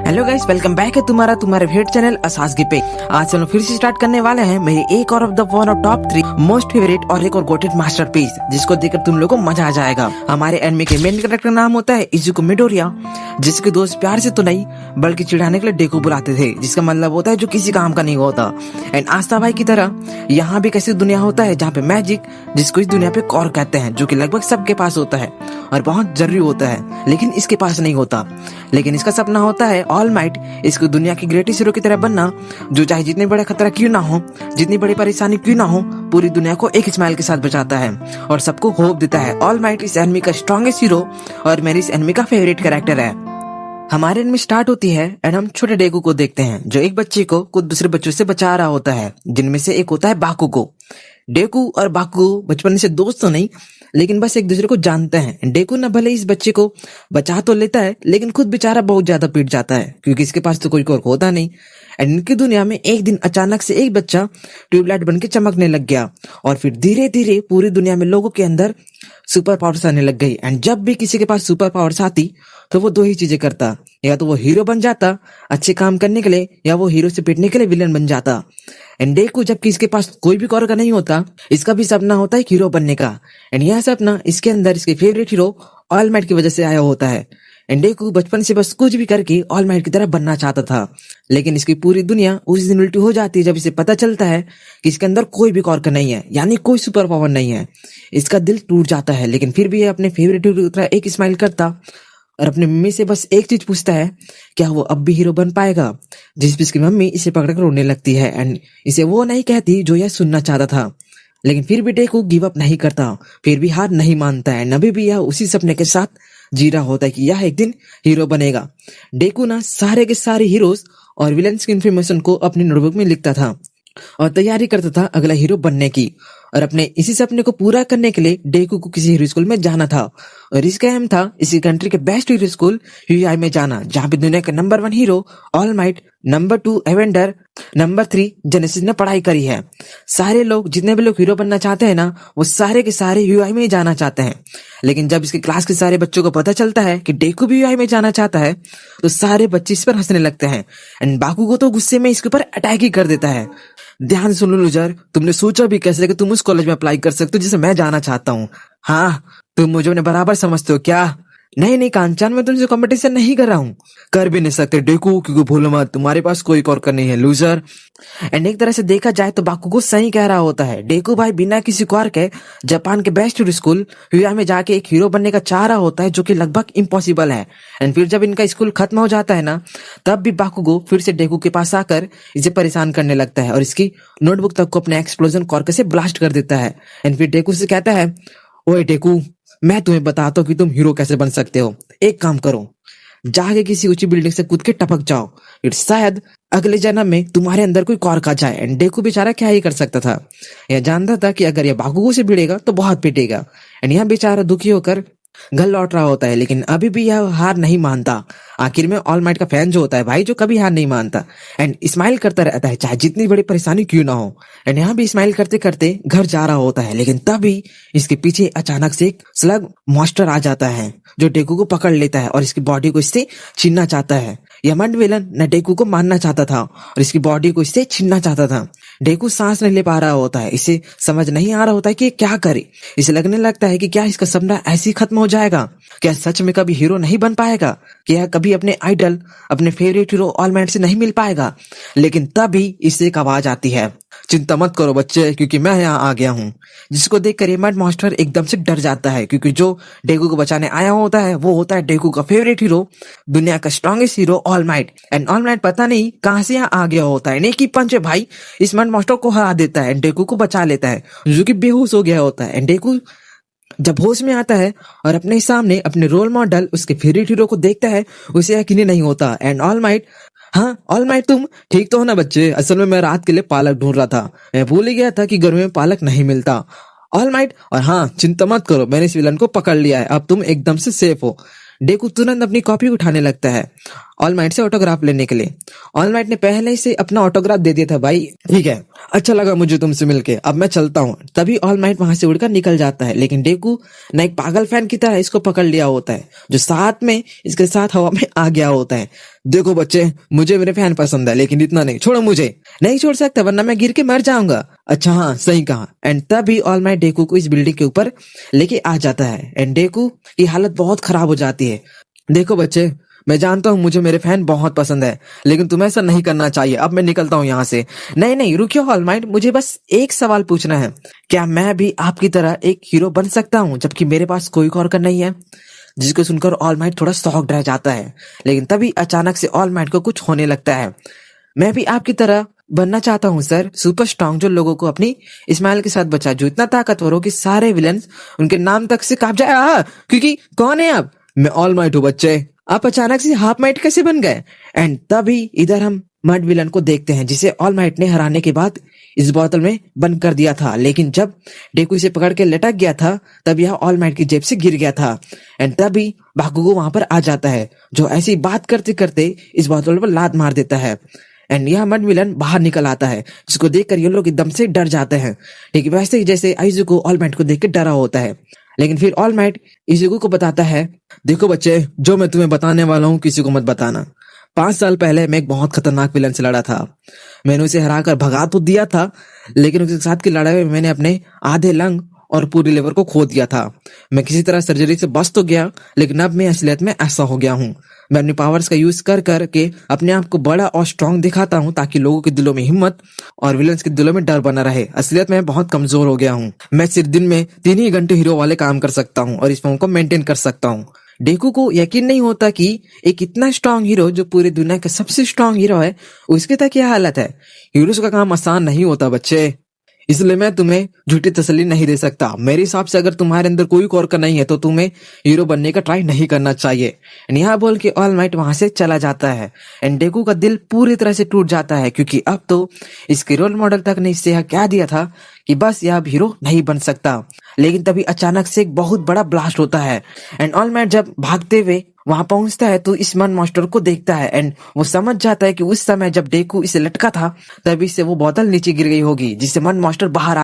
Hello guys, welcome back है तुम्हारा favourite channel असासगी पे। आज हम लोग फिर से स्टार्ट करने वाले हैं मेरे एक और of the one of top 3 most favourite और एक और गोटेड मास्टरपीस, जिसको देखकर तुम लोगों को मजा आ जाएगा। हमारे एनिमे के मेन कैरेक्टर का नाम होता है इजुको मिडोरिया, जिसके दोस्त प्यार से तो नहीं बल्कि चिढ़ाने के लिए डेको बुलाते थे, जिसका मतलब होता है जो किसी काम का नहीं होता। एंड आस्था भाई की तरह यहाँ भी कैसी दुनिया होता है जहाँ पे मैजिक, जिसको इस दुनिया पे कॉर कहते हैं, जो कि लगभग सबके पास होता है और बहुत जरूरी होता है, लेकिन इसके पास नहीं होता। लेकिन इसका सपना होता है ऑल माइट, इसको दुनिया की ग्रेटेस्ट हीरो की तरह बनना, जो चाहे जितने बड़े खतरा क्यों ना हो, जितनी बड़ी परेशानी क्यों ना हो, पूरी दुनिया को एक स्माइल के साथ बचाता है और सबको होप देता है। ऑल माइट इस एनिमे का स्ट्रॉन्गेस्ट हीरो और मेरी इस एनिमे का फेवरेट कैरेक्टर है। हमारे एनिमे स्टार्ट होती है एंड हम छोटे डेकू को देखते हैं, जो एक बच्चे को कुछ दूसरे बच्चों से बचा रहा होता है, जिनमें से एक होता है बाकुगो। डेकू और बाकुगो बचपन से दोस्त तो नहीं, लेकिन बस एक दूसरे को जानते हैं। डेकू न भले इस बच्चे को बचा तो लेता है, लेकिन खुद बेचारा बहुत ज्यादा पीट जाता है, क्योंकि इसके पास तो कोई और होता नहीं। एंड इनकी दुनिया में एक दिन अचानक से एक बच्चा ट्यूबलाइट बन के चमकने लग गया, और फिर धीरे धीरे पूरी दुनिया में लोगों के अंदर सुपर पावर्स आने लग गई। एंड जब भी किसी के पास सुपर पावर्स आती तो वो दो ही चीजें करता, या तो वो हीरो बन जाता अच्छे काम करने के लिए, या वो हीरो से पिटने के लिए विलन बन जाता। एंड डेकू जबकि इसके पास कोई भी कौर का नहीं होता, इसका भी सपना होता है हीरो बनने का। एंड यह सपना इसके अंदर इसके फेवरेट हीरो ऑल माइट की वजह से आया होता है। एंड डेकू बचपन से बस कुछ भी करके ऑल माइट की तरह बनना चाहता था, लेकिन इसकी पूरी दुनिया उस दिन उल्टी हो जाती है जब इसे पता चलता है कि इसके अंदर कोई भी कौर का नहीं है, यानी कोई सुपर पावर नहीं है। इसका दिल टूट जाता है, लेकिन फिर भी ये अपने फेवरेट हीरो की तरह एक स्माइल करता और अपनी मम्मी से बस एक चीज पूछता है, क्या वो अब भी हीरो बन पाएगा। जिस पे इसकी मम्मी इसे पकड़कर रोने लगती है एंड इसे वो नहीं कहती जो यह सुनना चाहता था। लेकिन फिर भी डेकू गिव अप नहीं करता, फिर भी हार नहीं मानता है। अभी भी यह उसी सपने के साथ जी रहा होता है कि यह एक दिन हीरो बनेगा। डेकू ना सारे के सारे हीरोज और विलन्स की इन्फॉर्मेशन को अपनी नोटबुक में लिखता था और तैयारी करता था अगला हीरो बनने की। और अपने इसी सपने को पूरा करने के लिए डेकू को किसी हीरो स्कूल में जाना था, और इसका एम था इसी कंट्री के बेस्ट हीरो स्कूल ह्यूआई में जाना, जहाँ पे दुनिया का number 1 hero All Might, number 2 Endeavor, number 3 Genesis ने पढ़ाई करी है। सारे लोग जितने भी लोग हीरो बनना चाहते हैं ना, वो सारे के सारे ह्यूआई में ही जाना चाहते हैं। लेकिन जब इसके क्लास के सारे बच्चों को पता चलता है कि डेकू भी ह्यूआई में जाना चाहता है, तो सारे बच्चे इस पर हंसने लगते हैं। एंड बाकुगो तो गुस्से में इसके ऊपर अटैक ही कर देता है। ध्यान सुन लो लूजर, तुमने सोचा भी कैसे कि तुम उस कॉलेज में अप्लाई कर सकते हो जिसे मैं जाना चाहता हूँ? हाँ, तुम मुझे अपने बराबर समझते हो क्या? नहीं नहीं कांचन, मैं तुमसे कंपटीशन नहीं कर रहा हूँ। कर भी नहीं सकते डेकू, क्योंकि भूलो मत तुम्हारे पास कोई और कर नहीं है लूजर। एंड एक तरह से देखा जाए तो बाकुगो सही कह रहा होता है। डेकू भाई बिना किसी कौर के जापान के बेस्ट स्कूल ह्यूआई में जाके एक हीरो बनने का चाह रहा होता है, जो कि लगभग इम्पॉसिबल है। एंड फिर जब इनका स्कूल खत्म हो जाता है ना, तब भी बाकुगो फिर से डेकू के पास आकर इसे परेशान करने लगता है और इसकी नोटबुक तक को अपने एक्सप्लोजन कॉर्क से ब्लास्ट कर देता है। एंड फिर डेकू से कहता है, ओए डेकू, मैं तुम्हें बताता हूँ कि तुम हीरो कैसे बन सकते हो। एक काम करो, जाके किसी ऊंची बिल्डिंग से कूद के टपक जाओ, फिर शायद अगले जन्म में तुम्हारे अंदर कोई कौर आ जाए। एंड डेकू बेचारा क्या ही कर सकता था, यह जानता था कि अगर यह बाकुगो से भिड़ेगा तो बहुत पिटेगा। एंड यह बेचारा दुखी होकर घर लौट रहा होता है, लेकिन अभी भी यह हार नहीं मानता। आखिर में ऑल माइट का फैन जो होता है भाई, जो कभी हार नहीं मानता एंड स्माइल करता रहता है, चाहे जितनी बड़ी परेशानी क्यों ना हो। एंड यहाँ भी स्माइल करते करते घर जा रहा होता है, लेकिन तभी इसके पीछे अचानक से एक स्लग मॉन्स्टर आ जाता है, जो डेकू को पकड़ लेता है और इसकी बॉडी को इससे छीनना चाहता है। यह मंड विलन न डेकू को मारना चाहता था और इसकी बॉडी को इससे छीनना चाहता था। डेकू सांस नहीं ले पा रहा होता है, इसे समझ नहीं आ रहा होता है कि क्या करे। इसे लगने लगता है कि क्या इसका सपना ऐसे ही खत्म हो जाएगा, क्या सच में कभी हीरो नहीं बन पाएगा, क्या कभी अपने आइडल अपने favourite hero All might say नहीं मिल पाएगा। लेकिन तभी इससे एक आवाज आती है, चिंता मत करो बच्चे, क्योंकि मैं यहाँ आ गया हूँ। जिसको देखकर ये मड मॉन्स्टर एकदम से डर जाता है, क्योंकि जो डेकू को बचाने आया होता है वो होता है डेकू का फेवरेट हीरो, दुनिया का strongest hero All might. And all might पता नहीं कहाँ से यहाँ आ गया होता है, नेकी पंच भाई इस मड मॉन्स्टर को हरा देता है, डेकू को बचा लेता है, जो कि बेहोश हो गया होता है। एंड डेकू जब होश में आता है और अपने सामने अपने रोल मॉडल उसके फेवरेट हीरो को देखता है, उसे यकीन नहीं होता। एंड ऑल माइट, हाँ ऑल माइट तुम ठीक तो हो ना बच्चे? असल में मैं रात के लिए पालक ढूंढ रहा था, मैं भूल ही गया था कि गर्मी में पालक नहीं मिलता। ऑल माइट, और हाँ चिंता मत करो, मैंने इस विलन को पकड़ लिया है, अब तुम एकदम से सेफ हो। डेकू तुरंत अपनी कॉपी उठाने लगता है ऑल माइट से ऑटोग्राफ लेने के लिए। ऑल माइट ने पहले से अपना ऑटोग्राफ दे दिया था। भाई ठीक है, अच्छा लगा मुझे तुमसे मिलके, अब मैं चलता हूँ। तभी ऑल माइट वहां से उड़कर निकल जाता है, लेकिन डेकू न एक पागल फैन की तरह इसको पकड़ लिया होता है, जो साथ में इसके साथ हवा में आ गया होता है। देखो बच्चे, मुझे मेरे फैन पसंद है, लेकिन इतना नहीं, छोड़ो मुझे। नहीं छोड़ सकता, वरना मैं गिर के मर जाऊंगा। अच्छा हाँ, सही कहा। एंड तभी ऑल माइट डेकू को इस बिल्डिंग के ऊपर लेके आ जाता है एंड डेकू की हालत बहुत खराब हो जाती है। देखो बच्चे, मैं जानता हूँ मुझे मेरे फैन बहुत पसंद है, लेकिन तुम्हें ऐसा नहीं करना चाहिए। अब मैं निकलता हूँ यहाँ से। नहीं नहीं, रुकियो ऑल माइट, मुझे बस एक सवाल पूछना है। क्या मैं भी आपकी तरह एक हीरो बन सकता हूँ, जबकि मेरे पास कोई और नहीं है? जिसको सुनकर ऑल माइट थोड़ा शॉक्ड रह जाता है, लेकिन तभी अचानक से ऑल माइट को कुछ होने लगता है। मैं भी आपकी तरह बनना चाहता हूँ सर, सुपर स्ट्रांग, जो लोगों को अपनी स्माइल के साथ बचाए, जो इतना ताकतवर हो कि सारे विलन्स उनके नाम तक से कांप जाए। क्योंकि कौन है आप? मैं ऑल माइट हूँ बच्चे। आप अचानक से हाफ माइट कैसे बन गए? एंड तभी इधर हम मड विलन को देखते हैं, जिसे ऑल माइट ने हराने के बाद इस बोतल में बंद कर दिया था। लेकिन जब डेकू इसे पकड़ के लटक गया था, तब यह ऑल माइट की जेब से गिर गया था। एंड तभी बाकुगो वहां पर आ जाता है, जो ऐसी बात करते करते इस बोतल पर लात मार देता है। एंड यह मड विलन बाहर निकल आता है, जिसको देखकर ये लोग एकदम से डर जाते हैं, ठीक वैसे ही जैसे आइजुको ऑल माइट को देख के डरा होता है। लेकिन फिर ऑल माइट इजुको को बताता है, देखो बच्चे, जो मैं तुम्हें बताने वाला हूँ किसी को मत बताना। 5 साल पहले मैं एक बहुत खतरनाक विलन से लड़ा था। मैंने उसे हराकर भगा तो दिया था, लेकिन उसके साथ की लड़ाई में मैंने अपने आधे लंग और पूरी लिवर को खो दिया था। मैं किसी तरह सर्जरी से बच तो गया, लेकिन अब मैं असलियत में ऐसा हो गया हूँ। मैं अपनी पावर्स का यूज कर करके अपने आप को बड़ा और स्ट्रांग दिखाता हूँ, ताकि लोगों के दिलों में हिम्मत और विलन्स के दिलों में डर बना रहे। असलियत में बहुत कमजोर हो गया हूँ। मैं सिर्फ दिन में 3 ही घंटे हीरो वाले काम कर सकता हूँ और इस फॉर्म को मेंटेन कर सकता हूँ। डेकू को यकीन नहीं होता कि एक इतना स्ट्रांग हीरो, जो पूरी दुनिया का सबसे स्ट्रांग हीरो है, उसके तक क्या हालत है। हीरोज का काम आसान नहीं होता बच्चे, इसलिए मैं तुम्हें झूठी तसल्ली नहीं दे सकता। मेरे हिसाब से अगर तुम्हारे अंदर कोई और का नहीं है, तो तुम्हें हीरो बनने का ट्राई नहीं करना चाहिए। यहाँ बोल के ऑल माइट वहां से चला जाता है एंड डेकू का दिल पूरी तरह से टूट जाता है, क्योंकि अब तो इसके रोल मॉडल तक ने इससे यह कह दिया था कि बस यह अब हीरो नहीं बन सकता। लेकिन तभी अचानक से एक बहुत बड़ा ब्लास्ट होता है एंड ऑल माइट जब भागते हुए वहां पहुंचता है, तो इस मन मॉन्स्टर को देखता है एंड वो समझ जाता है कि उस समय जब डेकू इसे लटका था, तभी से वो बोतल नीचे गिर गई होगी, जिससे मन मॉन्स्टर बाहर